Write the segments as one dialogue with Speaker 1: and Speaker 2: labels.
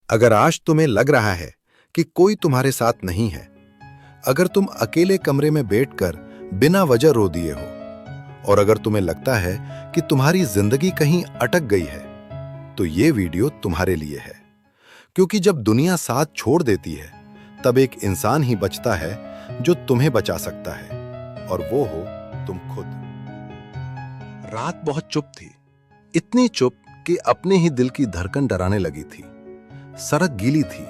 Speaker 1: अगर आज तुम्हें लग रहा है कि कोई तुम्हारे साथ नहीं है, अगर तुम अकेले कमरे में बैठकर बिना वजह रो दिए हो, और अगर तुम्हें लगता है कि तुम्हारी जिंदगी कहीं अटक गई है, तो ये वीडियो तुम्हारे लिए है। क्योंकि जब दुनिया साथ छोड़ देती है, तब एक इंसान ही बचता है जो तुम्हें बचा सकता है, और वो हो तुम खुद। रात बहुत चुप थी, इतनी चुप कि अपने ही दिल की धड़कन डराने लगी थी। सड़क गीली थी,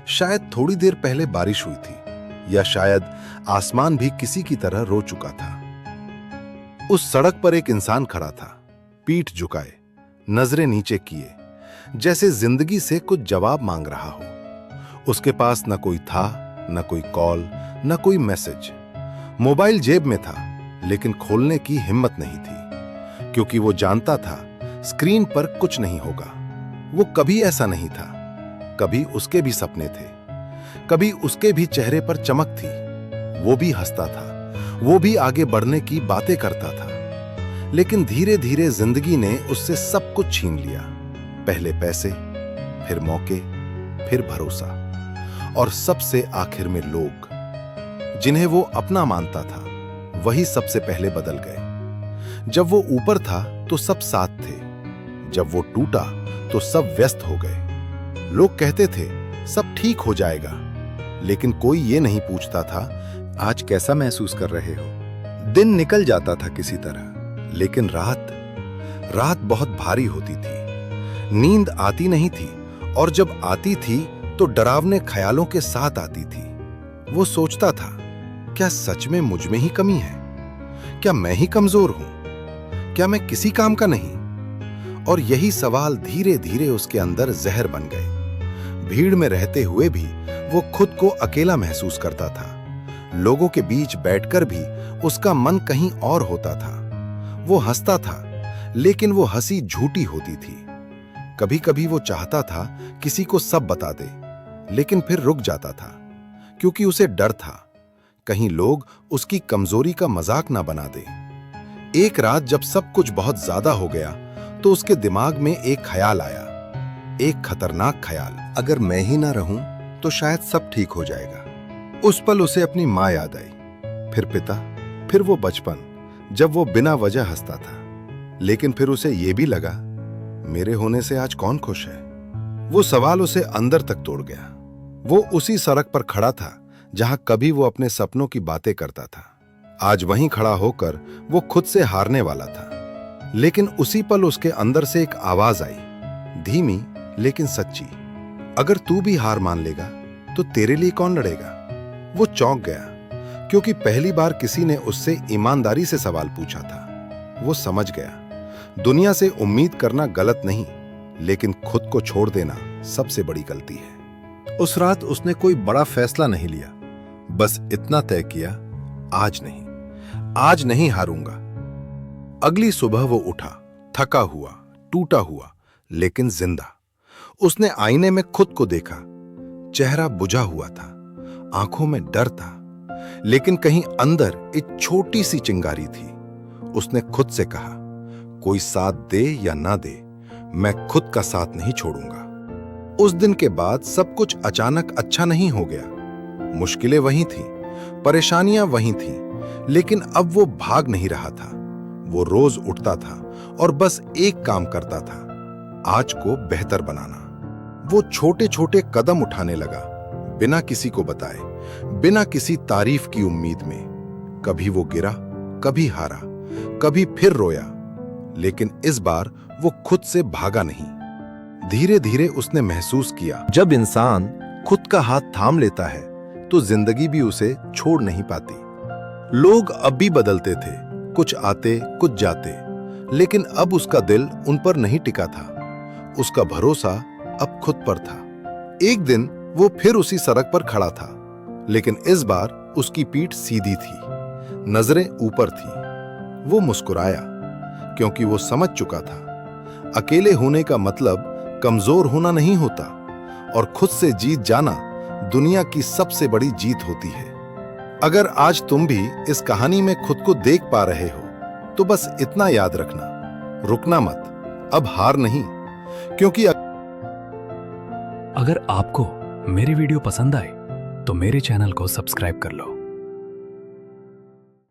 Speaker 1: शायद थोड़ी देर पहले बारिश हुई थी, या शायद आसमान भी किसी की तरह रो चुका था। उस सड़क पर एक इंसान खड़ा था, पीठ झुकाए, नजरें नीचे किए, जैसे जिंदगी से कुछ जवाब मांग रहा हो। उसके पास न कोई था, न कोई कॉल, न कोई मैसेज। मोबाइल जेब में था, लेकिन खोलने की हिम्मत नहीं थी, क्योंकि वो जानता था स्क्रीन पर कुछ नहीं होगा। वो कभी ऐसा नहीं था। कभी उसके भी सपने थे, कभी उसके भी चेहरे पर चमक थी। वो भी हंसता था, वो भी आगे बढ़ने की बातें करता था। लेकिन धीरे धीरे जिंदगी ने उससे सब कुछ छीन लिया। पहले पैसे, फिर मौके, फिर भरोसा, और सबसे आखिर में लोग जिन्हें वो अपना मानता था, वही सबसे पहले बदल गए। जब वो ऊपर था तो सब साथ थे, जब वो टूटा तो सब व्यस्त हो गए। लोग कहते थे सब ठीक हो जाएगा, लेकिन कोई ये नहीं पूछता था आज कैसा महसूस कर रहे हो। दिन निकल जाता था किसी तरह, लेकिन रात बहुत भारी होती थी। नींद आती नहीं थी, और जब आती थी तो डरावने ख्यालों के साथ आती थी। वो सोचता था, क्या सच में मुझ में ही कमी है? क्या मैं ही कमजोर हूं? क्या मैं किसी काम का नहीं? और यही सवाल धीरे धीरे उसके अंदर जहर बन गए। भीड़ में रहते हुए भी वो खुद को अकेला महसूस करता था। लोगों के बीच बैठकर भी उसका मन कहीं और होता था। वो हंसता था, लेकिन वो हंसी झूठी होती थी। कभी कभी वो चाहता था किसी को सब बता दे, लेकिन फिर रुक जाता था, क्योंकि उसे डर था कहीं लोग उसकी कमजोरी का मजाक ना बना दे। एक रात जब सब कुछ बहुत ज्यादा हो गया, तो उसके दिमाग में एक ख्याल आया, एक खतरनाक ख्याल। अगर मैं ही ना रहूं तो शायद सब ठीक हो जाएगा। उस पल उसे अपनी माँ याद आई, फिर पिता, फिर वो बचपन जब वो बिना वजह हंसता था। लेकिन फिर उसे ये भी लगा, मेरे होने से आज कौन खुश है? वो सवाल उसे अंदर तक तोड़ गया। वो उसी सड़क पर खड़ा था जहां कभी वो अपने सपनों की बातें करता था। आज वहीं खड़ा होकर वो खुद से हारने वाला था। लेकिन उसी पल उसके अंदर से एक आवाज आई, धीमी लेकिन सच्ची, अगर तू भी हार मान लेगा तो तेरे लिए कौन लड़ेगा? वो चौंक गया, क्योंकि पहली बार किसी ने उससे ईमानदारी से सवाल पूछा था। वो समझ गया, दुनिया से उम्मीद करना गलत नहीं, लेकिन खुद को छोड़ देना सबसे बड़ी गलती है। उस रात उसने कोई बड़ा फैसला नहीं लिया, बस इतना तय किया, आज नहीं हारूंगा। अगली सुबह वो उठा, थका हुआ, टूटा हुआ, लेकिन जिंदा। उसने आईने में खुद को देखा। चेहरा बुझा हुआ था, आंखों में डर था, लेकिन कहीं अंदर एक छोटी सी चिंगारी थी। उसने खुद से कहा, कोई साथ दे या ना दे, मैं खुद का साथ नहीं छोड़ूंगा। उस दिन के बाद सब कुछ अचानक अच्छा नहीं हो गया। मुश्किलें वहीं थी, परेशानियां वहीं थी, लेकिन अब वो भाग नहीं रहा था। वो रोज उठता था और बस एक काम करता था, आज को बेहतर बनाना। वो छोटे छोटे कदम उठाने लगा, बिना किसी को बताए, बिना किसी तारीफ की उम्मीद में। कभी वो गिरा, कभी हारा, कभी फिर रोया, लेकिन इस बार वो खुद से भागा नहीं। धीरे धीरे उसने महसूस किया, जब इंसान खुद का हाथ थाम लेता है तो जिंदगी भी उसे छोड़ नहीं पाती। लोग अब भी बदलते थे, कुछ आते कुछ जाते, लेकिन अब उसका दिल उन पर नहीं टिका था। उसका भरोसा अब खुद पर था। एक दिन वो फिर उसी सड़क पर खड़ा था, लेकिन इस बार उसकी पीठ सीधी थी, नजरें ऊपर थी। वो मुस्कुराया, क्योंकि वो समझ चुका था, अकेले होने का मतलब कमजोर होना नहीं होता, और खुद से जीत जाना दुनिया की सबसे बड़ी जीत होती है। अगर आज तुम भी इस कहानी में खुद को देख पा रहे हो, तो बस इतना याद रखना, रुकना मत, अब हार नहीं, क्योंकि
Speaker 2: अगर आपको मेरी वीडियो पसंद आए तो मेरे चैनल को सब्सक्राइब कर लो